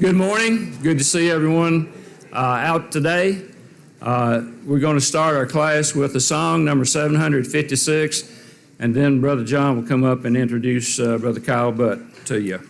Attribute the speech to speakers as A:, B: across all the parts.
A: Good morning. Good to see everyone out today. We're going to start our class with a song, number 756, and then Brother John will come up and introduce Brother Kyle Butt to you.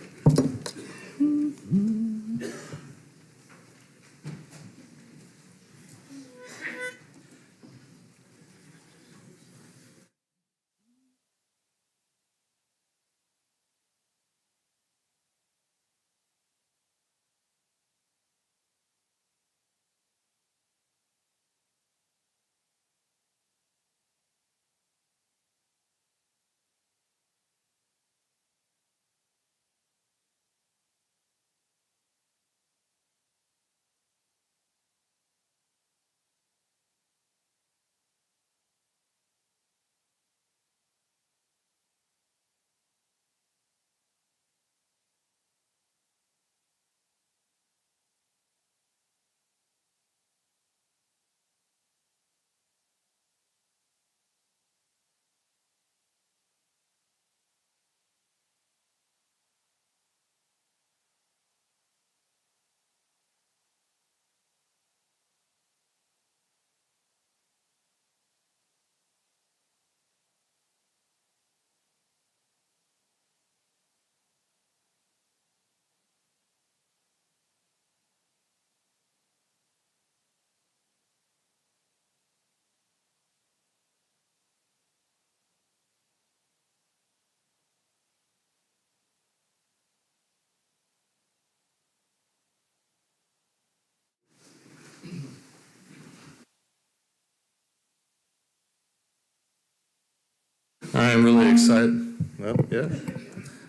B: am really excited. Well, yeah.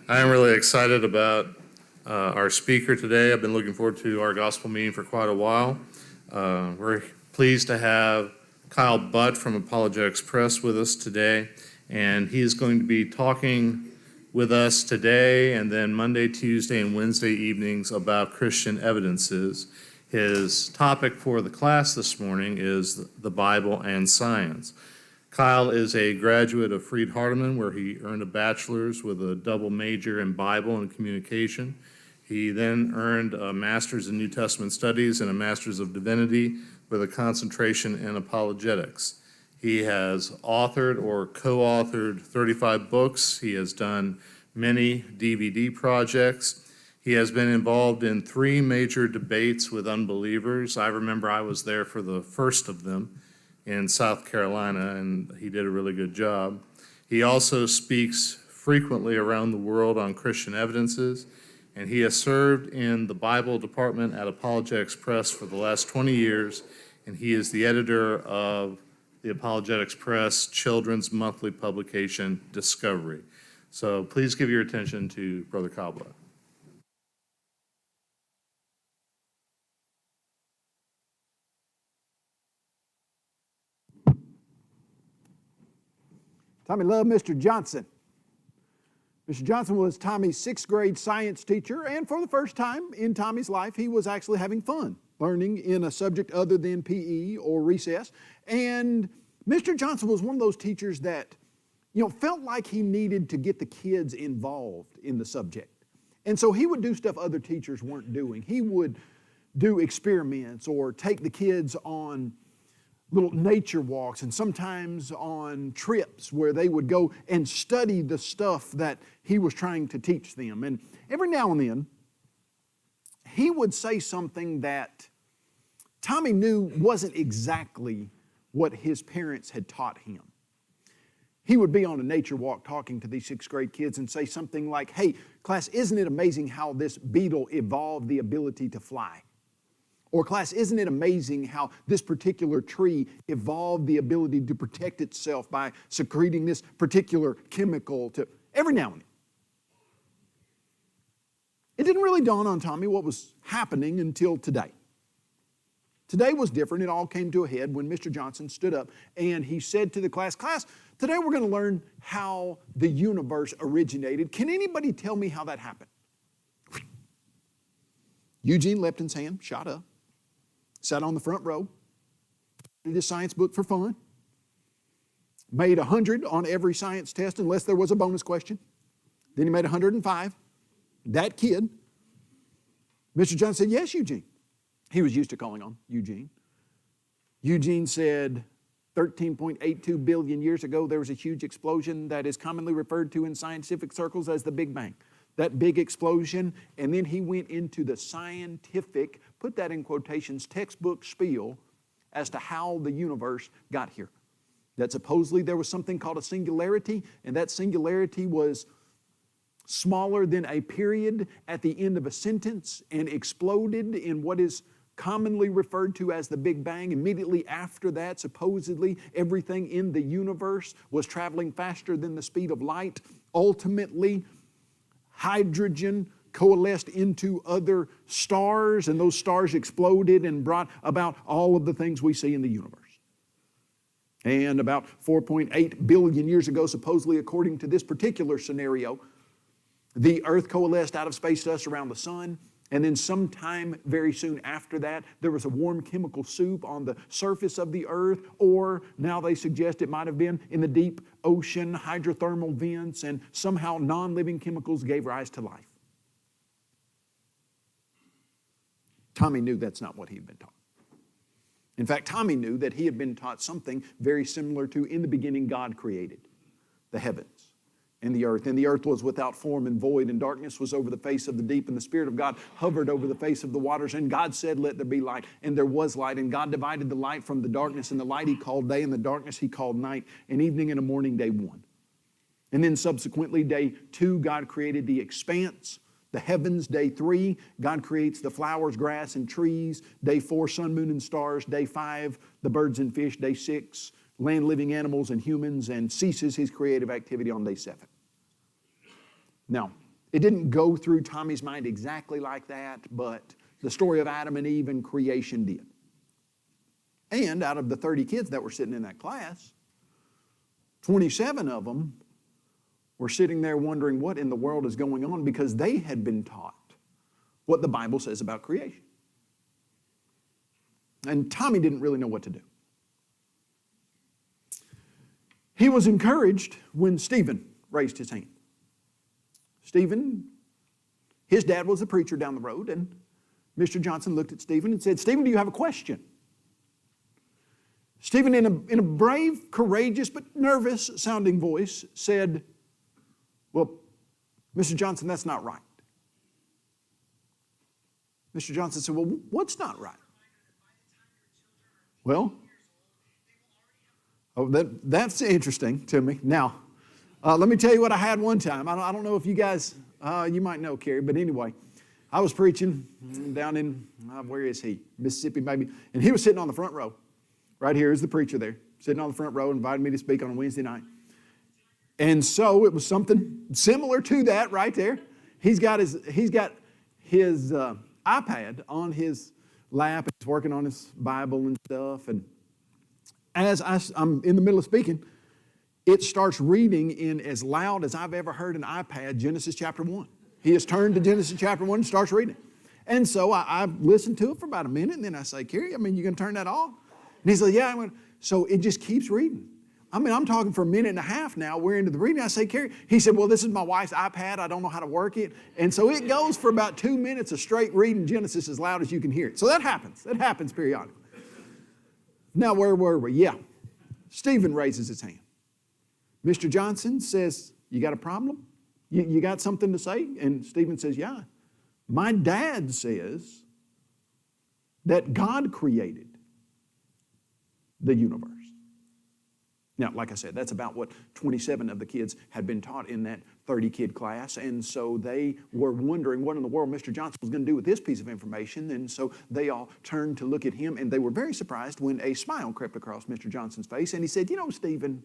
B: I am really excited about our speaker today. I've been looking forward to our gospel meeting for quite a while. We're pleased to have Kyle Butt from Apologetics Press with us today, and he is going to be talking with us today and then Monday, Tuesday, and Wednesday evenings about Christian evidences. His topic for the class this morning is the Bible and science. Kyle is a graduate of Freed-Hardeman, where he earned a bachelor's with a double major in Bible and communication. He then earned a master's in New Testament studies and a master's of divinity with a concentration in apologetics. He has authored or co-authored 35 books. He has done many DVD projects. He has been involved in 3 major debates with unbelievers. I remember I was there for the first of them in South Carolina, and he did a really good job. He also speaks frequently around the world on Christian evidences, and he has served in the Bible department at Apologetics Press for the last 20 years, and he is the editor of the Apologetics Press children's monthly publication, Discovery. So please give your attention to Brother Kyle Butt.
C: Tommy loved Mr. Johnson. Mr. Johnson was Tommy's 6th grade science teacher, and for the first time in Tommy's life, he was actually having fun learning in a subject other than PE or recess. And Mr. Johnson was one of those teachers that, felt like he needed to get the kids involved in the subject. And so he would do stuff other teachers weren't doing. He would do experiments or take the kids on little nature walks and sometimes on trips where they would go and study the stuff that he was trying to teach them. And every now and then, he would say something that Tommy knew wasn't exactly what his parents had taught him. He would be on a nature walk talking to these 6th grade kids and say something like, "Hey, class, isn't it amazing how this beetle evolved the ability to fly?" Or, "Class, isn't it amazing how this particular tree evolved the ability to protect itself by secreting this particular chemical to..." Every now and then. It didn't really dawn on Tommy what was happening until today. Today was different. It all came to a head when Mr. Johnson stood up and he said to the class, "Today we're going to learn how the universe originated. Can anybody tell me how that happened?" Eugene Lepton's hand shot up. Sat on the front row, did his science book for fun, made 100 on every science test unless there was a bonus question. Then he made 105. That kid, Mr. Johnson said, "Yes, Eugene." He was used to calling on Eugene. Eugene said, 13.82 billion years ago, there was a huge explosion that is commonly referred to in scientific circles as the Big Bang. That big explosion, and then he went into the scientific, put that in quotations, textbook spiel as to how the universe got here. That supposedly there was something called a singularity, and that singularity was smaller than a period at the end of a sentence and exploded in what is commonly referred to as the Big Bang. Immediately after that, supposedly everything in the universe was traveling faster than the speed of light. Ultimately, hydrogen coalesced into other stars, and those stars exploded and brought about all of the things we see in the universe. And about 4.8 billion years ago, supposedly according to this particular scenario, the Earth coalesced out of space dust around the sun, and then sometime very soon after that, there was a warm chemical soup on the surface of the Earth, or now they suggest it might have been in the deep ocean, hydrothermal vents, and somehow non-living chemicals gave rise to life. Tommy knew that's not what he had been taught. In fact, Tommy knew that he had been taught something very similar to, in the beginning, God created the heavens and the earth. And the earth was without form and void, and darkness was over the face of the deep, and the Spirit of God hovered over the face of the waters. And God said, "Let there be light." And there was light. And God divided the light from the darkness, and the light He called day, and the darkness He called night, and evening and a morning, day 1. And then subsequently, day 2, God created the expanse, the heavens. Day 3, God creates the flowers, grass, and trees. Day 4, sun, moon, and stars. Day 5, the birds and fish. Day 6, land, living animals, and humans, and ceases his creative activity on day 7. Now, it didn't go through Tommy's mind exactly like that, but the story of Adam and Eve and creation did. And out of the 30 kids that were sitting in that class, 27 of them were sitting there wondering what in the world is going on because they had been taught what the Bible says about creation. And Tommy didn't really know what to do. He was encouraged when Stephen raised his hand. Stephen, his dad was a preacher down the road, and Mr. Johnson looked at Stephen and said, "Stephen, do you have a question?" Stephen, in a brave, courageous, but nervous sounding voice, said, "Well, Mr. Johnson, that's not right." Mr. Johnson said, "Well, what's not right?" Well, that's interesting to me. Now, let me tell you what I had one time. I don't know if you guys, you might know, Kerry, but anyway, I was preaching down in, where is he? Mississippi, maybe. And he was sitting on the front row. Right here is the preacher there, sitting on the front row, invited me to speak on a Wednesday night. And so it was something similar to that right there. He's got his iPad on his lap. He's working on his Bible and stuff. And as I'm in the middle of speaking, it starts reading in as loud as I've ever heard an iPad, Genesis chapter 1. He has turned to Genesis chapter 1 and starts reading. And so I listened to it for about a minute, and then I say, "Kerry, you going to turn that off?" And he's like, "Yeah, I'm going to." So it just keeps reading. I'm talking for a minute and a half now. We're into the reading. I say, "Kerry," he said, "Well, this is my wife's iPad. I don't know how to work it." And so it goes for about 2 minutes of straight reading Genesis as loud as you can hear it. So that happens. That happens periodically. Now, where were we? Yeah. Stephen raises his hand. Mr. Johnson says, "You got a problem? You got something to say?" And Stephen says, "Yeah. My dad says that God created the universe." Now, like I said, that's about what 27 of the kids had been taught in that 30-kid class. And so they were wondering what in the world Mr. Johnson was going to do with this piece of information. And so they all turned to look at him, and they were very surprised when a smile crept across Mr. Johnson's face. And he said, "You know, Stephen,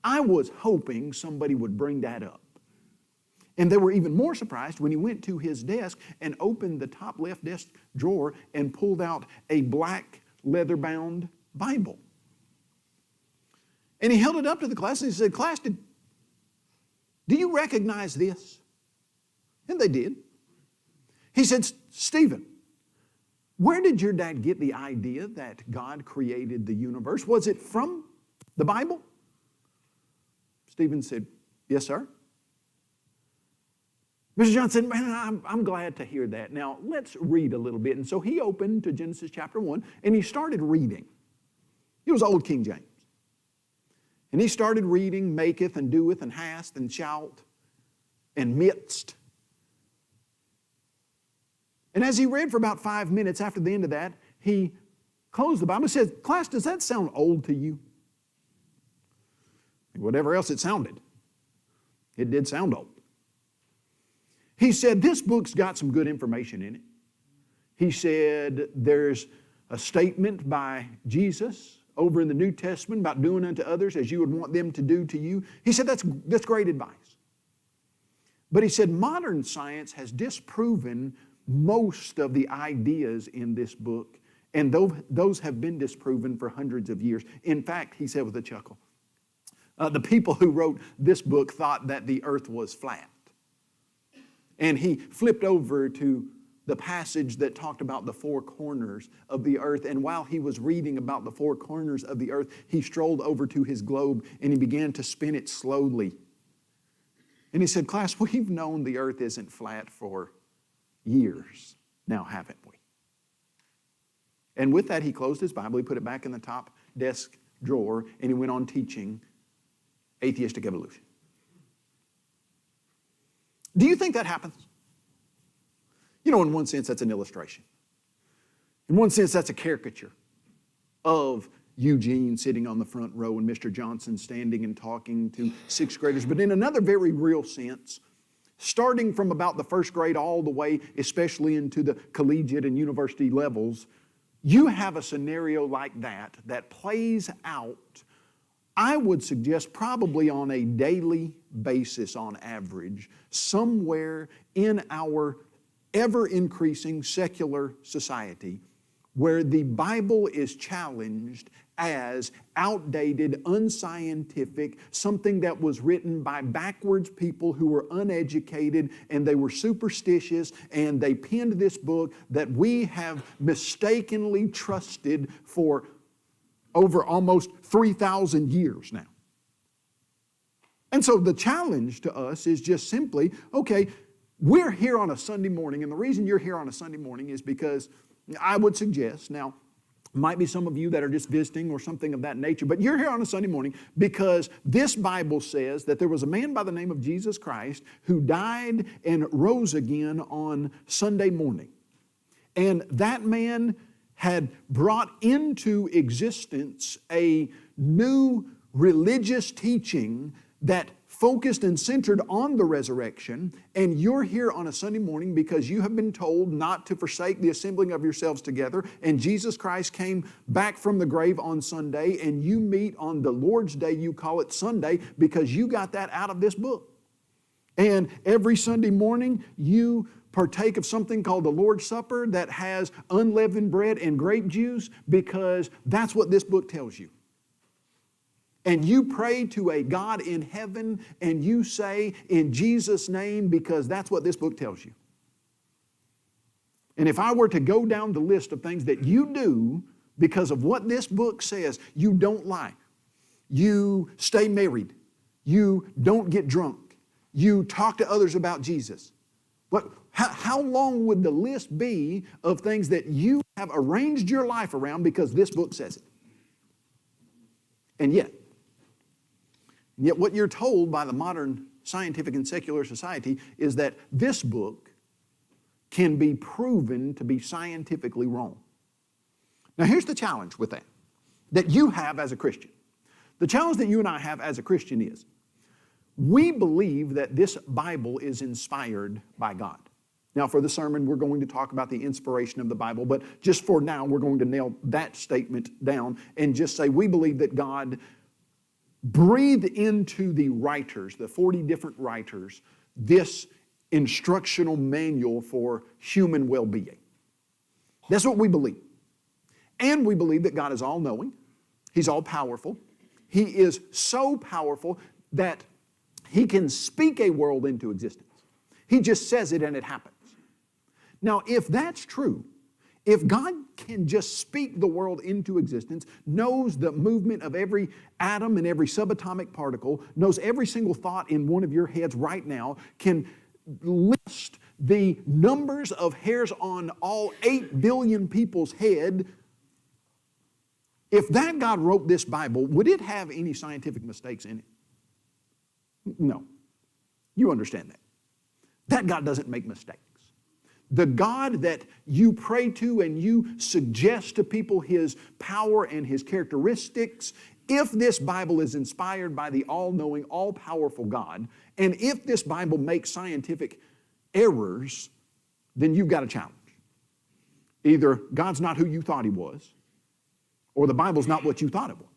C: I was hoping somebody would bring that up." And they were even more surprised when he went to his desk and opened the top left desk drawer and pulled out a black leather-bound Bible. And he held it up to the class and he said, "Class, do you recognize this?" And they did. He said, "Stephen, where did your dad get the idea that God created the universe? Was it from the Bible?" Stephen said, "Yes, sir." Mr. Johnson said, "Man, I'm glad to hear that. Now, let's read a little bit." And so he opened to Genesis chapter 1, and he started reading. It was Old King James. And he started reading, "maketh and doeth and hast and shalt and midst." And as he read for about 5 minutes after the end of that, he closed the Bible and said, "Class, does that sound old to you?" Whatever else it sounded, it did sound old. He said, "This book's got some good information in it." He said, "There's a statement by Jesus over in the New Testament about doing unto others as you would want them to do to you." He said, that's great advice. But he said, modern science has disproven most of the ideas in this book, and those have been disproven for hundreds of years. In fact, he said with a chuckle, the people who wrote this book thought that the earth was flat. And he flipped over to the passage that talked about the four corners of the earth. And while he was reading about the four corners of the earth, he strolled over to his globe and he began to spin it slowly. And he said, "Class, we've known the earth isn't flat for years now, haven't we?" And with that, he closed his Bible, he put it back in the top desk drawer, and he went on teaching atheistic evolution. Do you think that happens? You know, in one sense, that's an illustration. In one sense, that's a caricature of Eugene sitting on the front row and Mr. Johnson standing and talking to sixth graders. But in another very real sense, starting from about the first grade all the way, especially into the collegiate and university levels, you have a scenario like that plays out, I would suggest probably on a daily basis on average, somewhere in our ever-increasing secular society where the Bible is challenged as outdated, unscientific, something that was written by backwards people who were uneducated and they were superstitious, and they penned this book that we have mistakenly trusted for over almost 3,000 years now. And so the challenge to us is just simply, okay, we're here on a Sunday morning, and the reason you're here on a Sunday morning is because I would suggest, now, might be some of you that are just visiting or something of that nature, but you're here on a Sunday morning because this Bible says that there was a man by the name of Jesus Christ who died and rose again on Sunday morning. And that man had brought into existence a new religious teaching that focused and centered on the resurrection, and you're here on a Sunday morning because you have been told not to forsake the assembling of yourselves together, and Jesus Christ came back from the grave on Sunday, and you meet on the Lord's Day, you call it Sunday, because you got that out of this book. And every Sunday morning, you partake of something called the Lord's Supper that has unleavened bread and grape juice, because that's what this book tells you. And you pray to a God in heaven and you say, in Jesus' name, because that's what this book tells you. And if I were to go down the list of things that you do because of what this book says, you don't lie, you stay married, you don't get drunk, you talk to others about Jesus. But how long would the list be of things that you have arranged your life around because this book says it? And yet what you're told by the modern scientific and secular society is that this book can be proven to be scientifically wrong. Now here's the challenge with that you have as a Christian. The challenge that you and I have as a Christian is, we believe that this Bible is inspired by God. Now for the sermon, we're going to talk about the inspiration of the Bible, but just for now, we're going to nail that statement down and just say we believe that God breathed into the writers, the 40 different writers, this instructional manual for human well-being. That's what we believe. And we believe that God is all-knowing. He's all-powerful. He is so powerful that He can speak a world into existence. He just says it and it happens. Now, if that's true, if God can just speak the world into existence, knows the movement of every atom and every subatomic particle, knows every single thought in one of your heads right now, can list the numbers of hairs on all 8 billion people's head, if that God wrote this Bible, would it have any scientific mistakes in it? No. You understand that. That God doesn't make mistakes. The God that you pray to and you suggest to people His power and His characteristics, if this Bible is inspired by the all-knowing, all-powerful God, and if this Bible makes scientific errors, then you've got a challenge. Either God's not who you thought He was, or the Bible's not what you thought it was.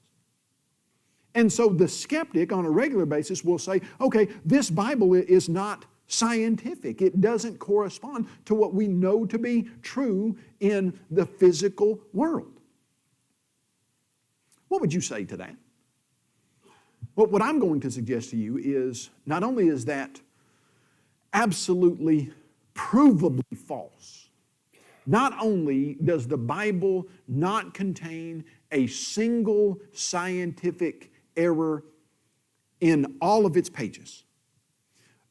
C: And so the skeptic on a regular basis will say, okay, this Bible is not scientific. It doesn't correspond to what we know to be true in the physical world. What would you say to that? Well, what I'm going to suggest to you is, not only is that absolutely provably false, not only does the Bible not contain a single scientific error in all of its pages,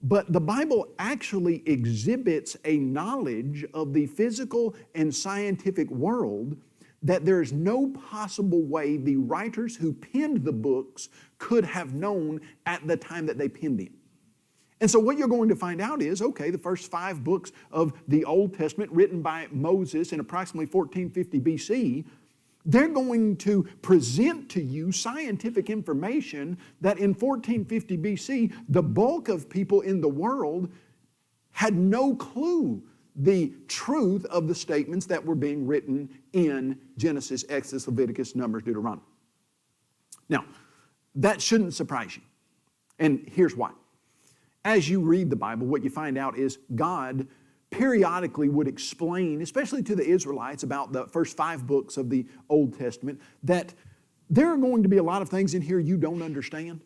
C: but the Bible actually exhibits a knowledge of the physical and scientific world that there's no possible way the writers who penned the books could have known at the time that they penned them. And so what you're going to find out is, okay, the first 5 books of the Old Testament written by Moses in approximately 1450 BC, they're going to present to you scientific information that in 1450 BC, the bulk of people in the world had no clue the truth of the statements that were being written in Genesis, Exodus, Leviticus, Numbers, Deuteronomy. Now, that shouldn't surprise you. And here's why. As you read the Bible, what you find out is God periodically would explain, especially to the Israelites about the first 5 books of the Old Testament, that there are going to be a lot of things in here you don't understand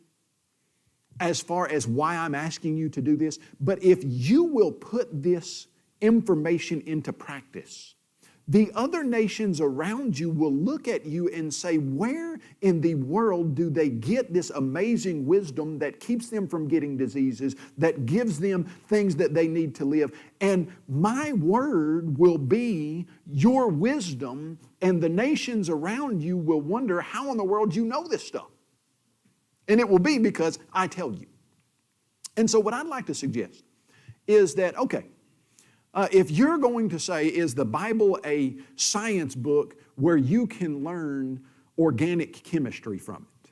C: as far as why I'm asking you to do this. But if you will put this information into practice, the other nations around you will look at you and say, where in the world do they get this amazing wisdom that keeps them from getting diseases, that gives them things that they need to live? And my word will be your wisdom, and the nations around you will wonder how in the world you know this stuff. And it will be because I tell you. And so what I'd like to suggest is that, okay, if you're going to say, is the Bible a science book where you can learn organic chemistry from it?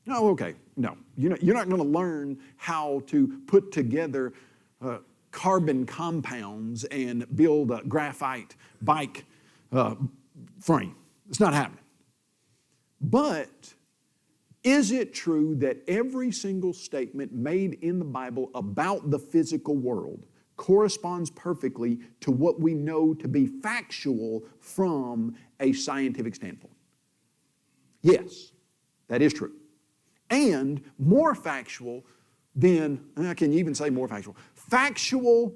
C: No, okay, no. You're not going to learn how to put together carbon compounds and build a graphite bike frame. It's not happening. But is it true that every single statement made in the Bible about the physical world corresponds perfectly to what we know to be factual from a scientific standpoint? Yes, that is true. And more factual than, can you even say more factual? Factual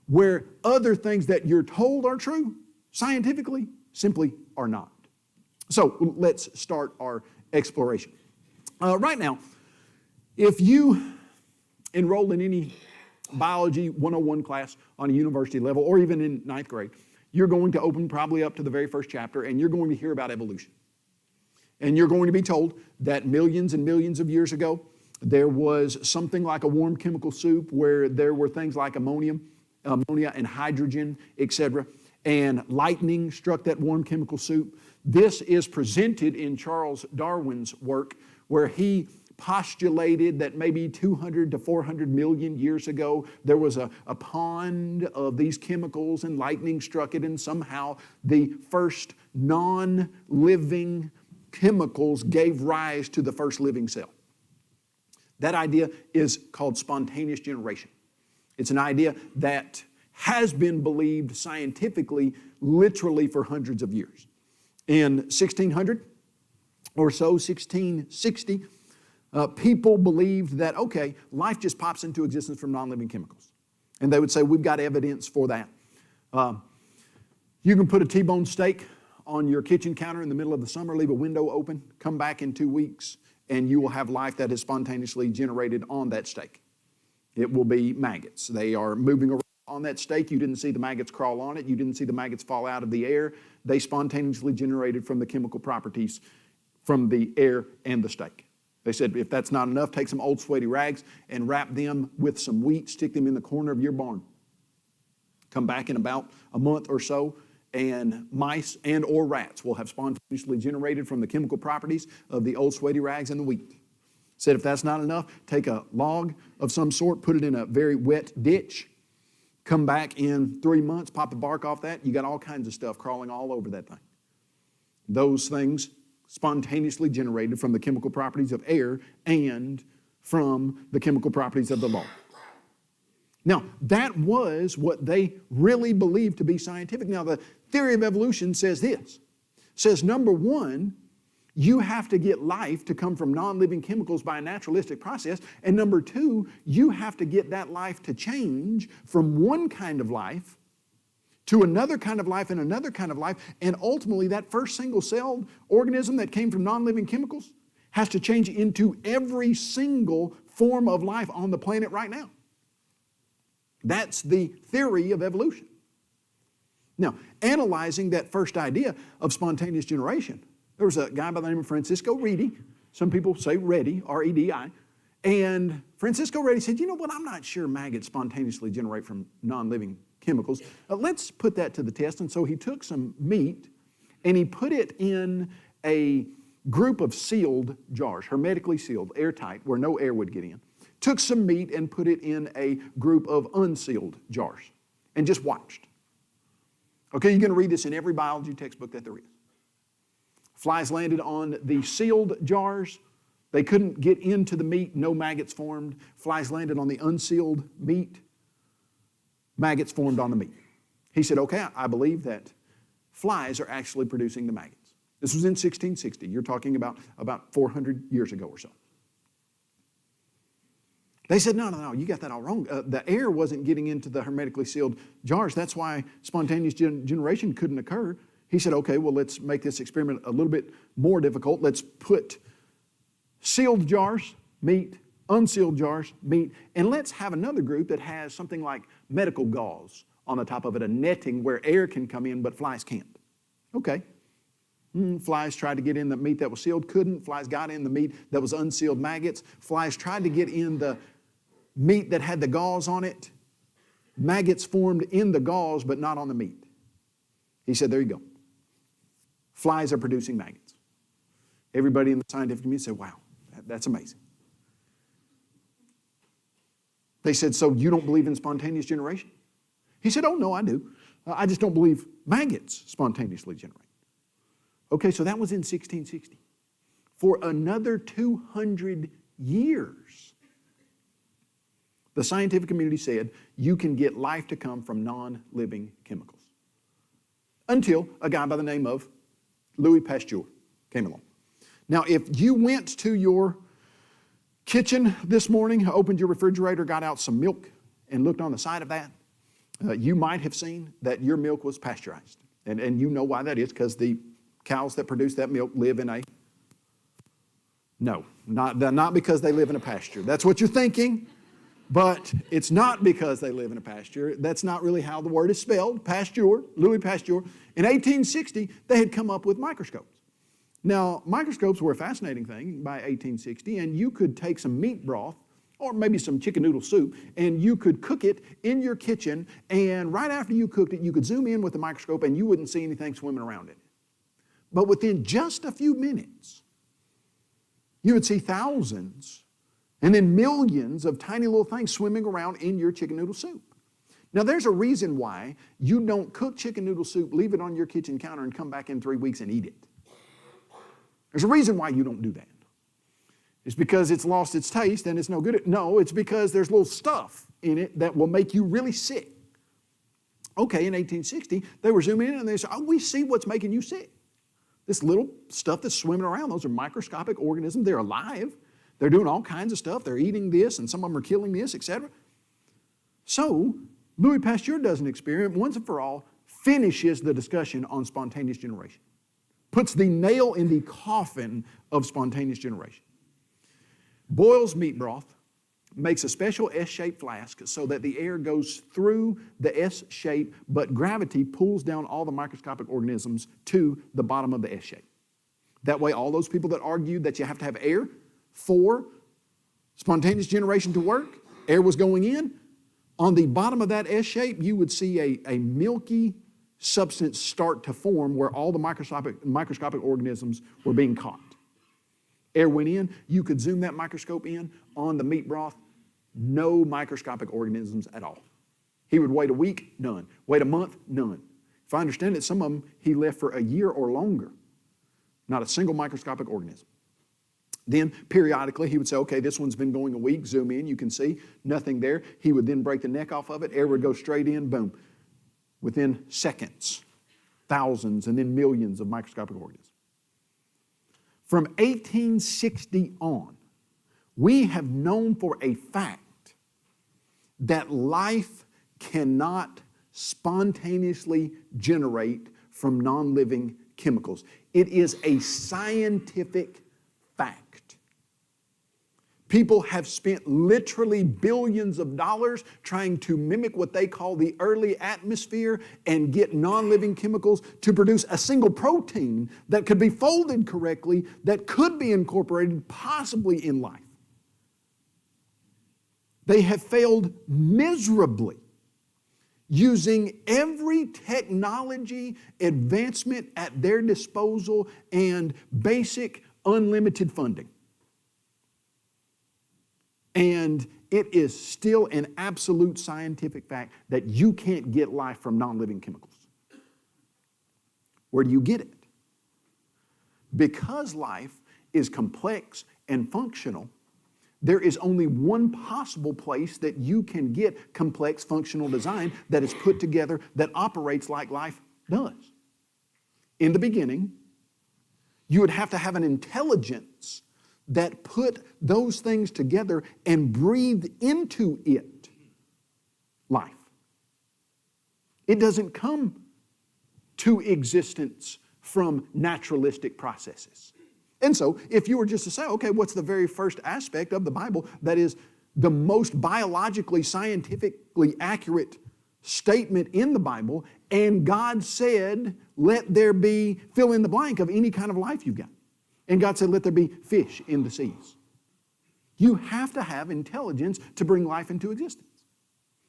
C: where other things that you're told are true, scientifically, simply are not. So let's start our exploration. Right now, if you enroll in any biology 101 class on a university level, or even in 9th grade, you're going to open probably up to the very first chapter, and you're going to hear about evolution. And you're going to be told that millions and millions of years ago, there was something like a warm chemical soup where there were things like ammonia and hydrogen, etc. And lightning struck that warm chemical soup. This is presented in Charles Darwin's work, where he postulated that maybe 200 to 400 million years ago, there was a pond of these chemicals and lightning struck it, and somehow the first non-living chemicals gave rise to the first living cell. That idea is called spontaneous generation. It's an idea that has been believed scientifically, literally for hundreds of years. In 1600 or so, 1660, people believed that, okay, life just pops into existence from non-living chemicals. And they would say, we've got evidence for that. You can put a T-bone steak on your kitchen counter in the middle of the summer, leave a window open, come back in 2 weeks, and you will have life that is spontaneously generated on that steak. It will be maggots. They are moving around on that steak. You didn't see the maggots crawl on it. You didn't see the maggots fall out of the air. They spontaneously generated from the chemical properties from the air and the steak. They said, if that's not enough, take some old sweaty rags and wrap them with some wheat, stick them in the corner of your barn. Come back in about a month or so, and mice and or rats will have spontaneously generated from the chemical properties of the old sweaty rags and the wheat. Said if that's not enough, take a log of some sort, put it in a very wet ditch, come back in 3 months, pop the bark off that, you got all kinds of stuff crawling all over that thing. Those things spontaneously generated from the chemical properties of air and from the chemical properties of the law. Now, that was what they really believed to be scientific. Now, the theory of evolution says this. Says, number one, you have to get life to come from non-living chemicals by a naturalistic process. And number two, you have to get that life to change from one kind of life to another kind of life and another kind of life. And ultimately, that first single-celled organism that came from non-living chemicals has to change into every single form of life on the planet right now. That's the theory of evolution. Now, analyzing that first idea of spontaneous generation, there was a guy by the name of Francisco Redi. Some people say Redi, R-E-D-I. And Francisco Redi said, you know what, I'm not sure maggots spontaneously generate from non-living chemicals. Let's put that to the test. And so he took some meat and he put it in a group of sealed jars, hermetically sealed, airtight, where no air would get in. Took some meat and put it in a group of unsealed jars. and just watched. Okay, you're going to read this in every biology textbook that there is. Flies landed on the sealed jars. They couldn't get into the meat. No maggots formed. Flies landed on the unsealed meat. Maggots formed on the meat. He said, okay, I believe that flies are actually producing the maggots. This was in 1660. You're talking about 400 years ago or so. They said, no, you got that all wrong. The air wasn't getting into the hermetically sealed jars. That's why spontaneous generation couldn't occur. He said, okay, well, let's make this experiment a little bit more difficult. Let's put sealed jars, meat, unsealed jars, meat, and let's have another group that has something like medical gauze on the top of it, a netting where air can come in, but flies can't. Okay. Flies tried to get in the meat that was sealed, couldn't. Flies got in the meat that was unsealed, maggots. Flies tried to get in the meat that had the gauze on it. Maggots formed in the gauze, but not on the meat. He said, there you go. Flies are producing maggots. Everybody in the scientific community said, wow, that's amazing. They said, so you don't believe in spontaneous generation? He said, oh, no, I do. I just don't believe maggots spontaneously generate. Okay, so that was in 1660. For another 200 years, the scientific community said you can get life to come from non-living chemicals. Until a guy by the name of Louis Pasteur came along. Now, if you went to your kitchen this morning, opened your refrigerator, got out some milk, and looked on the side of that, you might have seen that your milk was pasteurized. And you know why that is, because the cows that produce that milk live in a... No, not because they live in a pasture. That's what you're thinking, but it's not because they live in a pasture. That's not really how the word is spelled. Pasteur, Louis Pasteur. In 1860, they had come up with microscopes. Now, microscopes were a fascinating thing by 1860, and you could take some meat broth or maybe some chicken noodle soup, and you could cook it in your kitchen, and right after you cooked it, you could zoom in with the microscope and you wouldn't see anything swimming around in it. But within just a few minutes, you would see thousands and then millions of tiny little things swimming around in your chicken noodle soup. Now, there's a reason why you don't cook chicken noodle soup, leave it on your kitchen counter, and come back in 3 weeks and eat it. There's a reason why you don't do that. It's because it's lost its taste and it's no good. No, it's because there's little stuff in it that will make you really sick. Okay, in 1860, they were zooming in and they said, oh, we see what's making you sick. This little stuff that's swimming around, those are microscopic organisms. They're alive. They're doing all kinds of stuff. They're eating this, and some of them are killing this, etc. So, Louis Pasteur does an experiment, once and for all, finishes the discussion on spontaneous generation. Puts the nail in the coffin of spontaneous generation. Boils meat broth, makes a special S-shaped flask so that the air goes through the S-shape, but gravity pulls down all the microscopic organisms to the bottom of the S-shape. That way, all those people that argued that you have to have air for spontaneous generation to work, air was going in. On the bottom of that S-shape, you would see a milky substance start to form where all the microscopic organisms were being caught. Air went in, you could zoom that microscope in on the meat broth, no microscopic organisms at all. He would wait a week, none. Wait a month, none. If I understand it, some of them he left for a year or longer. Not a single microscopic organism. Then periodically he would say, okay, this one's been going a week, zoom in, you can see, nothing there. He would then break the neck off of it, air would go straight in, boom. Within seconds, thousands and then millions of microscopic organisms. From 1860 on, we have known for a fact that life cannot spontaneously generate from non-living chemicals. It is a scientific fact. People have spent literally billions of dollars trying to mimic what they call the early atmosphere and get non-living chemicals to produce a single protein that could be folded correctly, that could be incorporated possibly in life. They have failed miserably using every technology advancement at their disposal and basic unlimited funding. And it is still an absolute scientific fact that you can't get life from non-living chemicals. Where do you get it? Because life is complex and functional, there is only one possible place that you can get complex functional design that is put together that operates like life does. In the beginning, you would have to have an intelligence that put those things together and breathed into it life. It doesn't come to existence from naturalistic processes. And so, if you were just to say, okay, what's the very first aspect of the Bible that is the most biologically, scientifically accurate statement in the Bible, and God said, let there be, fill in the blank of any kind of life you've got. And God said, let there be fish in the seas. You have to have intelligence to bring life into existence.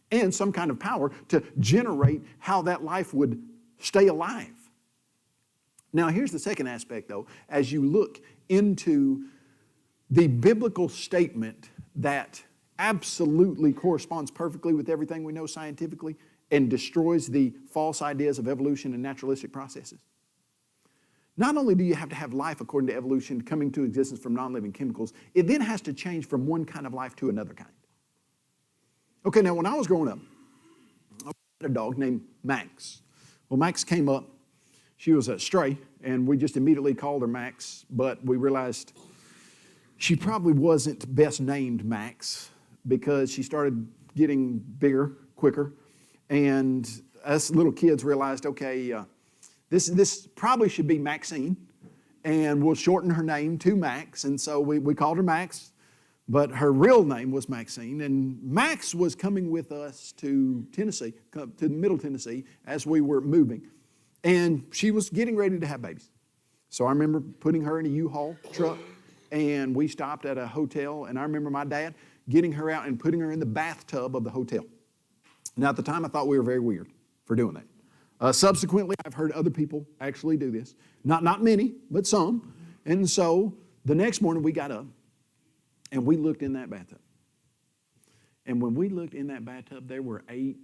C: And some kind of power to generate how that life would stay alive. Now, here's the second aspect, though. As you look into the biblical statement that absolutely corresponds perfectly with everything we know scientifically and destroys the false ideas of evolution and naturalistic processes. Not only do you have to have life according to evolution coming to existence from non-living chemicals, it then has to change from one kind of life to another kind. Okay, now when I was growing up, I had a dog named Max. Well, Max came up. She was a stray, and we just immediately called her Max, but we realized she probably wasn't best named Max because she started getting bigger, quicker, and us little kids realized, okay, this probably should be Maxine, and we'll shorten her name to Max, and so we called her Max, but her real name was Maxine, and Max was coming with us to Tennessee, to Middle Tennessee, as we were moving. And she was getting ready to have babies. So I remember putting her in a U-Haul truck, and we stopped at a hotel, and I remember my dad getting her out and putting her in the bathtub of the hotel. Now, at the time, I thought we were very weird for doing that. Subsequently, I've heard other people actually do this. Not many, but some. And so the next morning, we got up, and we looked in that bathtub. And when we looked in that bathtub, there were 8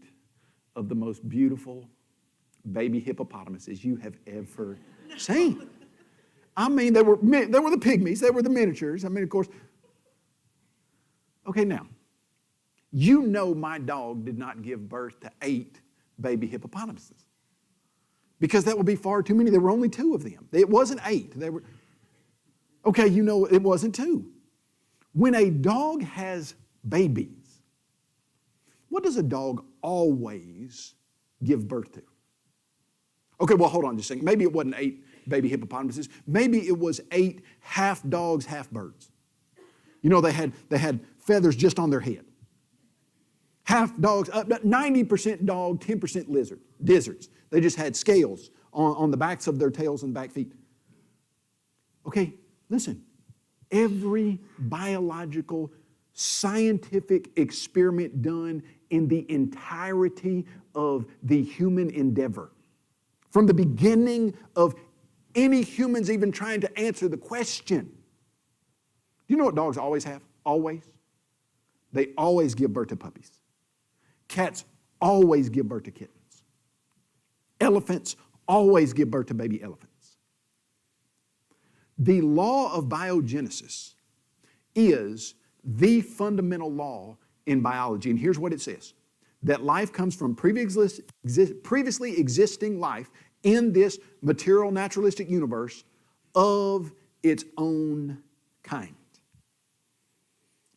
C: of the most beautiful baby hippopotamuses you have ever seen. I mean, they were the pygmies, they were the miniatures. I mean, of course. Okay, now, you know my dog did not give birth to 8 baby hippopotamuses because that would be far too many. There were only 2 of them. It wasn't 8. Okay, you know it wasn't 2. When a dog has babies, what does a dog always give birth to? Okay, well, hold on just a second. Maybe it wasn't 8 baby hippopotamuses. Maybe it was 8 half dogs, half birds. You know, they had feathers just on their head. Half dogs, 90% dog, 10% lizards. They just had scales on the backs of their tails and back feet. Okay, listen. Every biological, scientific experiment done in the entirety of the human endeavor, from the beginning of any humans even trying to answer the question. Do you know what dogs always have? Always. They always give birth to puppies. Cats always give birth to kittens. Elephants always give birth to baby elephants. The law of biogenesis is the fundamental law in biology. And here's what it says. That life comes from previously existing life in this material naturalistic universe of its own kind.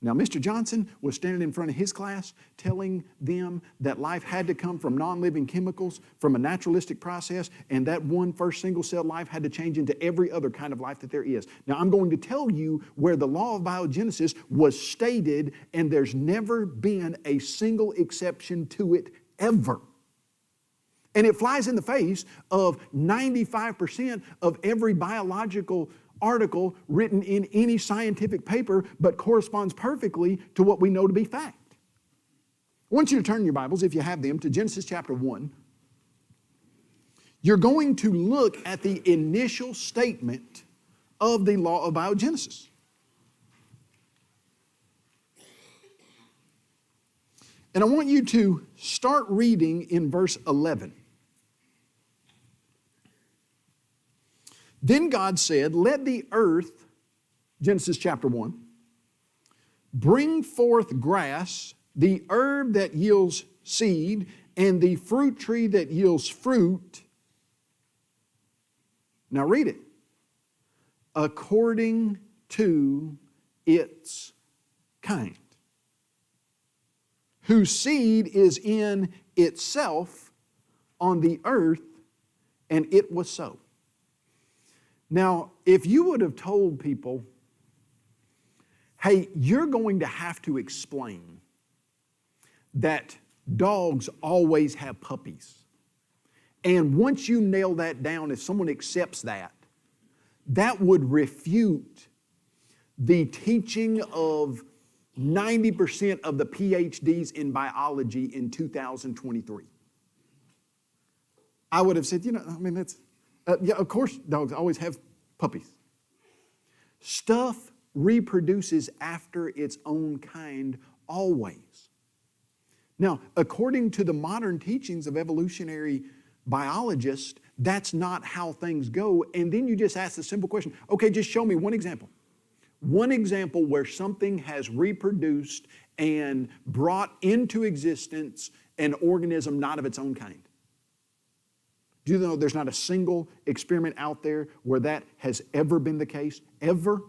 C: Now, Mr. Johnson was standing in front of his class telling them that life had to come from non-living chemicals, from a naturalistic process, and that one first single-celled life had to change into every other kind of life that there is. Now, I'm going to tell you where the law of biogenesis was stated, and there's never been a single exception to it ever. And it flies in the face of 95% of every biological article written in any scientific paper, but corresponds perfectly to what we know to be fact. I want you to turn your Bibles, if you have them, to Genesis chapter 1. You're going to look at the initial statement of the law of biogenesis. And I want you to start reading in verse 11. Then God said, let the earth, Genesis chapter 1, bring forth grass, the herb that yields seed, and the fruit tree that yields fruit. Now read it. According to its kind, whose seed is in itself on the earth, and it was so. Now, if you would have told people, hey, you're going to have to explain that dogs always have puppies, and once you nail that down, if someone accepts that, that would refute the teaching of 90% of the PhDs in biology in 2023. I would have said, that's, yeah, of course dogs always have puppies. Stuff reproduces after its own kind always. Now, according to the modern teachings of evolutionary biologists, that's not how things go. And then you just ask the simple question, okay, just show me one example. One example where something has reproduced and brought into existence an organism not of its own kind. Do you know there's not a single experiment out there where that has ever been the case? Ever?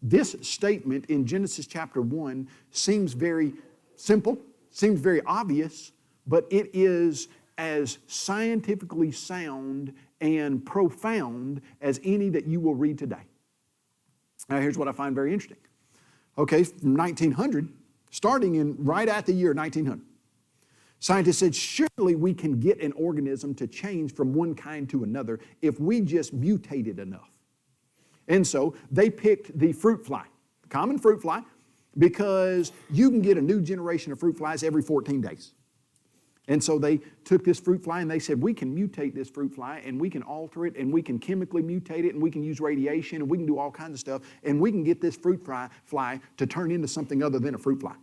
C: This statement in Genesis chapter 1 seems very simple, seems very obvious, but it is as scientifically sound and profound as any that you will read today. Now here's what I find very interesting. Okay, from 1900, starting in right at the year 1900, scientists said, surely we can get an organism to change from one kind to another if we just mutate it enough. And so they picked the fruit fly, the common fruit fly, because you can get a new generation of fruit flies every 14 days. And so they took this fruit fly and they said, we can mutate this fruit fly and we can alter it and we can chemically mutate it and we can use radiation and we can do all kinds of stuff and we can get this fruit fly to turn into something other than a fruit fly.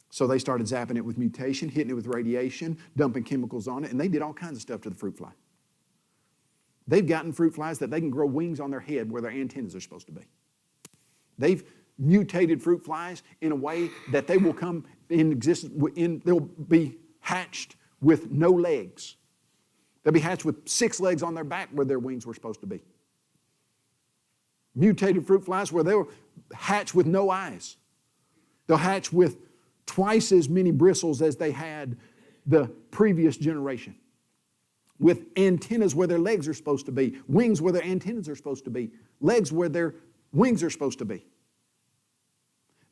C: So they started zapping it with mutation, hitting it with radiation, dumping chemicals on it, and they did all kinds of stuff to the fruit fly. They've gotten fruit flies that they can grow wings on their head where their antennas are supposed to be. They've mutated fruit flies in a way that they will come in existence, they'll be hatched with no legs. They'll be hatched with 6 legs on their back where their wings were supposed to be. Mutated fruit flies where they'll hatch with no eyes. They'll hatch with twice as many bristles as they had the previous generation. With antennas where their legs are supposed to be, wings where their antennas are supposed to be, legs where their wings are supposed to be.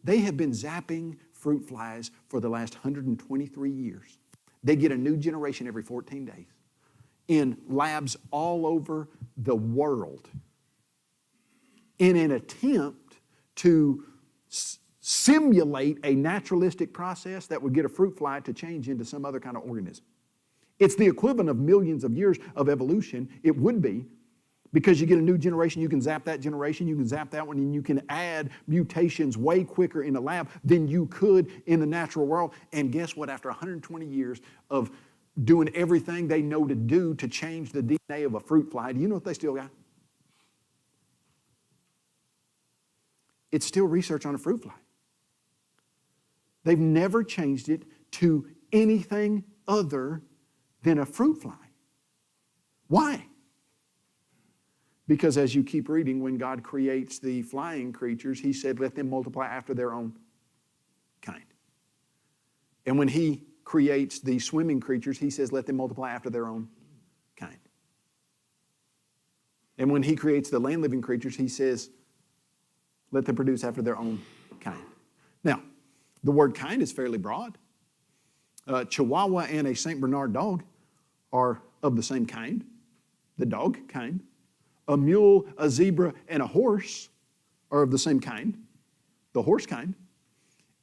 C: They have been zapping fruit flies for the last 123 years. They get a new generation every 14 days in labs all over the world in an attempt to simulate a naturalistic process that would get a fruit fly to change into some other kind of organism. It's the equivalent of millions of years of evolution. It would be, because you get a new generation, you can zap that generation, you can zap that one, and you can add mutations way quicker in a lab than you could in the natural world. And guess what? After 120 years of doing everything they know to do to change the DNA of a fruit fly, do you know what they still got? It's still research on a fruit fly. They've never changed it to anything other than a fruit fly. Why? Because as you keep reading, when God creates the flying creatures, He said, let them multiply after their own kind. And when He creates the swimming creatures, He says, let them multiply after their own kind. And when He creates the land-living creatures, He says, let them produce after their own kind. Now, the word kind is fairly broad. Chihuahua and a St. Bernard dog are of the same kind, the dog kind. A mule, a zebra, and a horse are of the same kind, the horse kind.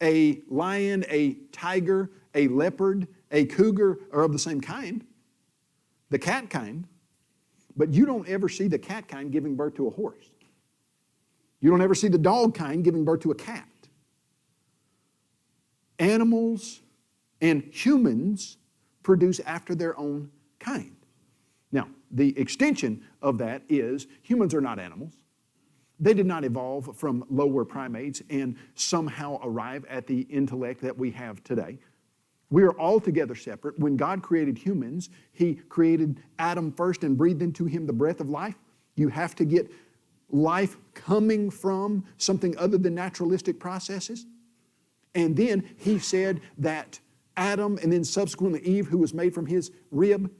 C: A lion, a tiger, a leopard, a cougar are of the same kind, the cat kind. But you don't ever see the cat kind giving birth to a horse. You don't ever see the dog kind giving birth to a cat. animals and humans produce after their own kind. Now, the extension of that is humans are not animals. They did not evolve from lower primates and somehow arrive at the intellect that we have today. We are altogether separate. When God created humans, He created Adam first and breathed into him the breath of life. You have to get life coming from something other than naturalistic processes. And then He said that Adam and then subsequently Eve, who was made from his rib,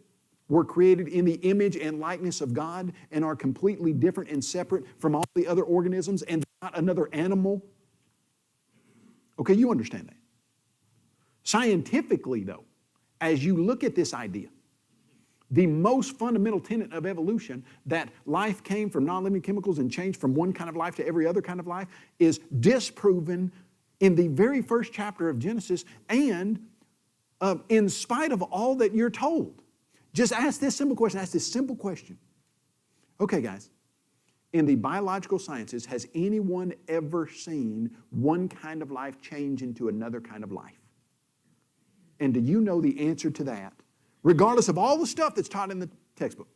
C: were created in the image and likeness of God and are completely different and separate from all the other organisms and not another animal. Okay, you understand that. Scientifically, though, as you look at this idea, the most fundamental tenet of evolution, that life came from non-living chemicals and changed from one kind of life to every other kind of life, is disproven in the very first chapter of Genesis and in spite of all that you're told. Just ask this simple question. Okay, guys, in the biological sciences, has anyone ever seen one kind of life change into another kind of life? And do you know the answer to that? Regardless of all the stuff that's taught in the textbook,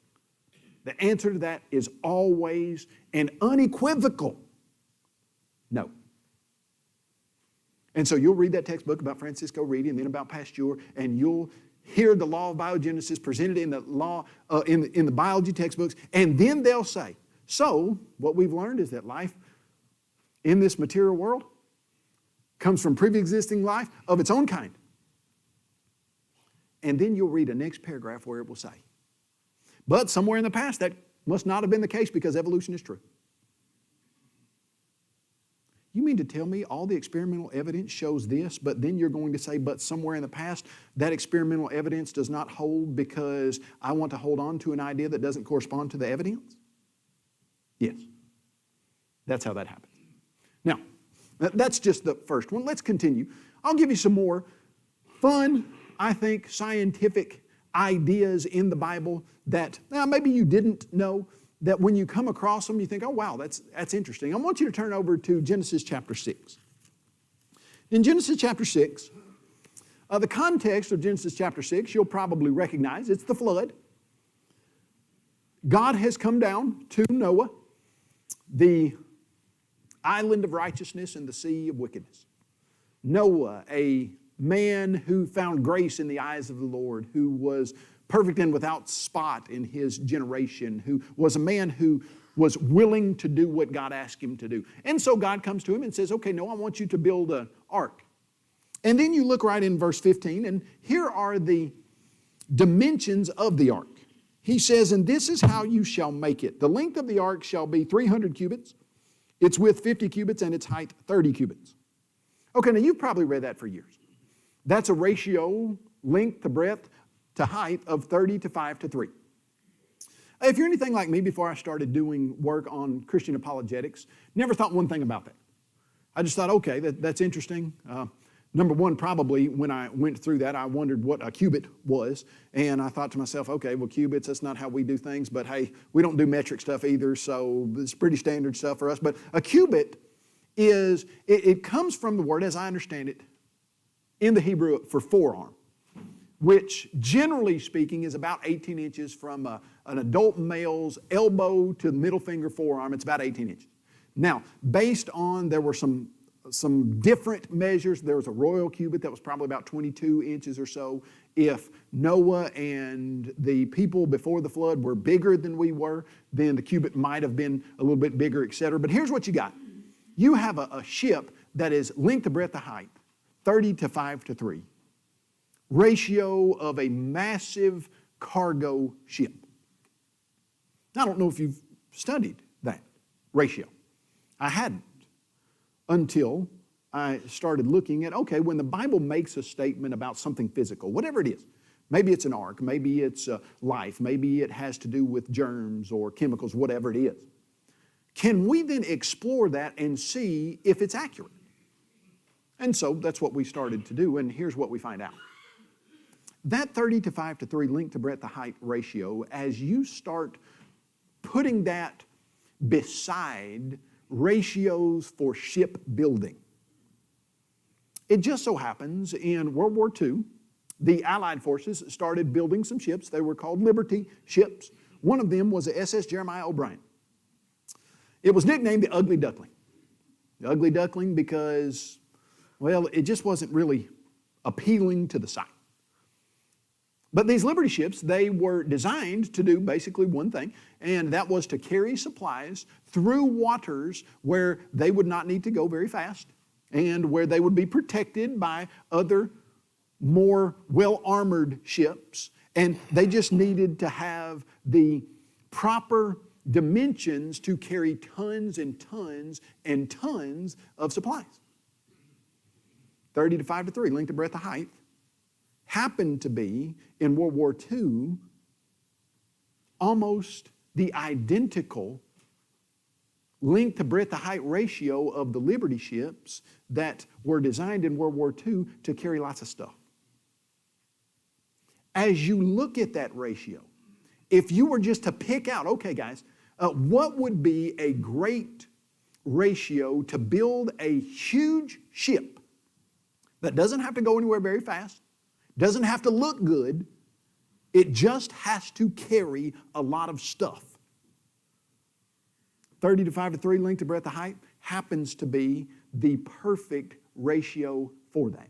C: the answer to that is always and unequivocal no. And so you'll read that textbook about Francisco Reedy and then about Pasteur, and you'll hear the law of biogenesis presented in the law in the biology textbooks, and then they'll say, so what we've learned is that life in this material world comes from pre-existing life of its own kind. And then you'll read the next paragraph where it will say, but somewhere in the past that must not have been the case because evolution is true. You mean to tell me all the experimental evidence shows this, but then you're going to say, but somewhere in the past, that experimental evidence does not hold because I want to hold on to an idea that doesn't correspond to the evidence? Yes. That's how that happens. Now, that's just the first one. Let's continue. I'll give you some more fun, I think, scientific ideas in the Bible that maybe you didn't know, that when you come across them, you think, oh, wow, that's interesting. I want you to turn over to Genesis chapter 6. In Genesis chapter 6, the context of Genesis chapter 6, you'll probably recognize. It's the flood. God has come down to Noah, the island of righteousness and the sea of wickedness. Noah, a man who found grace in the eyes of the Lord, who was perfect and without spot in his generation, who was a man who was willing to do what God asked him to do. And so God comes to him and says, okay, Noah, I want you to build an ark. And then you look right in verse 15, and here are the dimensions of the ark. He says, and this is how you shall make it. The length of the ark shall be 300 cubits, its width 50 cubits, and its height 30 cubits. Okay, now you've probably read that for years. That's a ratio, length to breadth to height of 30 to 5 to 3. If you're anything like me, before I started doing work on Christian apologetics, never thought one thing about that. I just thought, okay, that's interesting. Number one, probably when I went through that, I wondered what a cubit was. And I thought to myself, okay, well, cubits, that's not how we do things. But hey, we don't do metric stuff either, so it's pretty standard stuff for us. But a cubit is, it comes from the word, as I understand it, in the Hebrew for forearm, which generally speaking is about 18 inches from an adult male's elbow to the middle finger forearm. It's about 18 inches. Now, based on, there were some different measures. There was a royal cubit that was probably about 22 inches or so. If Noah and the people before the flood were bigger than we were, then the cubit might have been a little bit bigger, etc. But here's what you got. You have a ship that is length to breadth to height, 30 to 5 to 3. Ratio of a massive cargo ship. I don't know if you've studied that ratio. I hadn't until I started looking at, okay, when the Bible makes a statement about something physical, whatever it is, maybe it's an ark, maybe it's life, maybe it has to do with germs or chemicals, whatever it is. Can we then explore that and see if it's accurate? And so that's what we started to do, and here's what we find out. That 30 to 5 to 3 length to breadth to height ratio, as you start putting that beside ratios for ship building, It just so happens in World War II, the Allied forces started building some ships. They were called Liberty ships. One of them was the SS Jeremiah O'Brien. It was nicknamed the Ugly Duckling. The Ugly Duckling because, well, it just wasn't really appealing to the sight. But these Liberty ships, they were designed to do basically one thing, and that was to carry supplies through waters where they would not need to go very fast and where they would be protected by other more well-armored ships, and they just needed to have the proper dimensions to carry tons and tons and tons of supplies. 30 to 5 to 3, length to breadth to height, happened to be, in World War II, almost the identical length to breadth to height ratio of the Liberty ships that were designed in World War II to carry lots of stuff. As you look at that ratio, if you were just to pick out, okay guys, what would be a great ratio to build a huge ship that doesn't have to go anywhere very fast, doesn't have to look good, it just has to carry a lot of stuff. 30 to 5 to 3, length to breadth to height, happens to be the perfect ratio for that.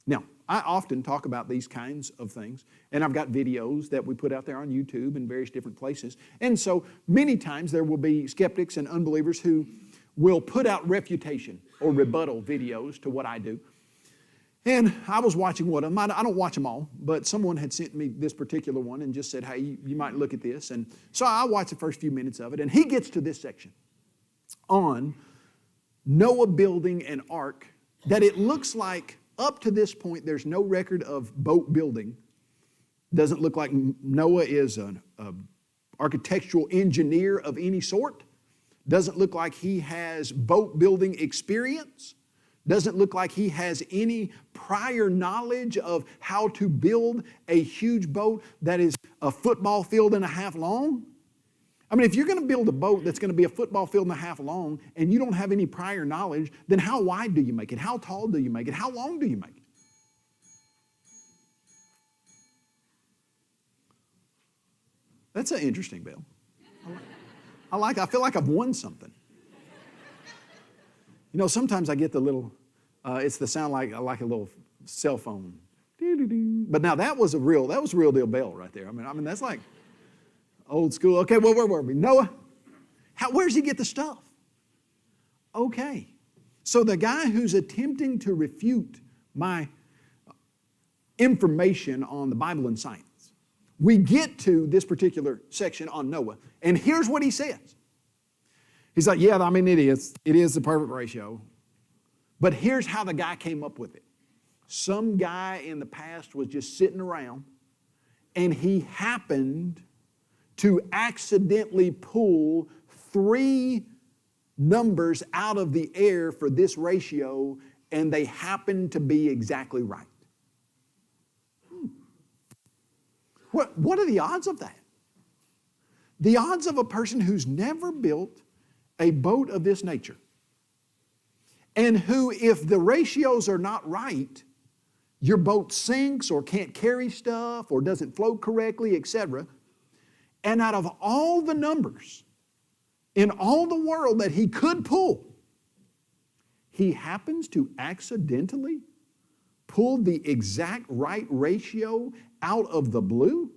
C: Now, I often talk about these kinds of things, and I've got videos that we put out there on YouTube and various different places. And so many times there will be skeptics and unbelievers who will put out refutation or rebuttal videos to what I do. And I was watching one of them. I don't watch them all, but someone had sent me this particular one and just said, hey, you might look at this. And so I watched the first few minutes of it, and he gets to this section on Noah building an ark that it looks like up to this point there's no record of boat building. Doesn't look like Noah is an architectural engineer of any sort. Doesn't look like he has boat building experience. Doesn't look like he has any prior knowledge of how to build a huge boat that is a football field and a half long. I mean, if you're going to build a boat that's going to be a football field and a half long and you don't have any prior knowledge, then how wide do you make it? How tall do you make it? How long do you make it? That's an interesting bill. I feel like I've won something. You know, sometimes I get the little, it's the sound like a little cell phone. But now that was a real deal bell right there. I mean that's like old school. Okay, well, where were we? Noah, where does he get the stuff? Okay, so the guy who's attempting to refute my information on the Bible and science, we get to this particular section on Noah, and here's what he says. He's like, yeah, I mean, it is the perfect ratio. But here's how the guy came up with it. Some guy in the past was just sitting around, and he happened to accidentally pull 3 numbers out of the air for this ratio, and they happened to be exactly right. What are the odds of that? The odds of a person who's never built a boat of this nature, and who, if the ratios are not right, your boat sinks or can't carry stuff or doesn't float correctly, etc. And out of all the numbers in all the world that he could pull, he happens to accidentally pull the exact right ratio out of the blue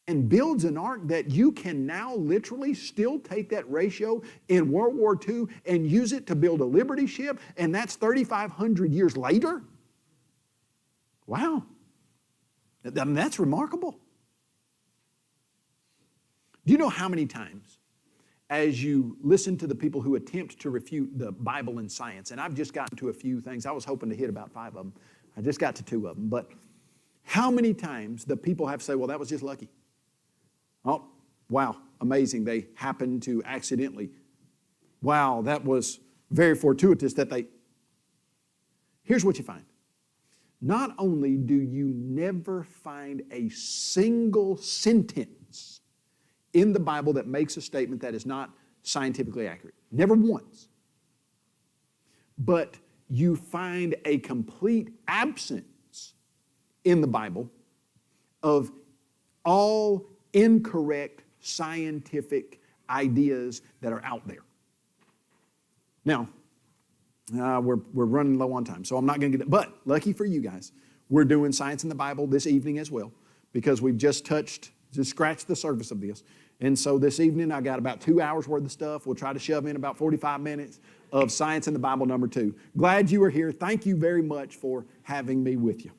C: and builds an ark that you can now literally still take that ratio in World War II and use it to build a Liberty ship, and that's 3,500 years later? Wow. I mean, that's remarkable. Do you know how many times, as you listen to the people who attempt to refute the Bible and science, and I've just gotten to a few things, I was hoping to hit about 5 of them, I just got to 2 of them, but how many times the people have to say, well, that was just lucky. Oh, wow, amazing, they happened to accidentally. Wow, that was very fortuitous that they... Here's what you find. Not only do you never find a single sentence in the Bible that makes a statement that is not scientifically accurate. Never once. But you find a complete absence in the Bible of all incorrect scientific ideas that are out there. Now, we're running low on time, so I'm not going to get it. But lucky for you guys, we're doing Science in the Bible this evening as well, because we've just scratched the surface of this. And so this evening, I got about 2 hours worth of stuff. We'll try to shove in about 45 minutes of Science in the Bible number 2. Glad you were here. Thank you very much for having me with you.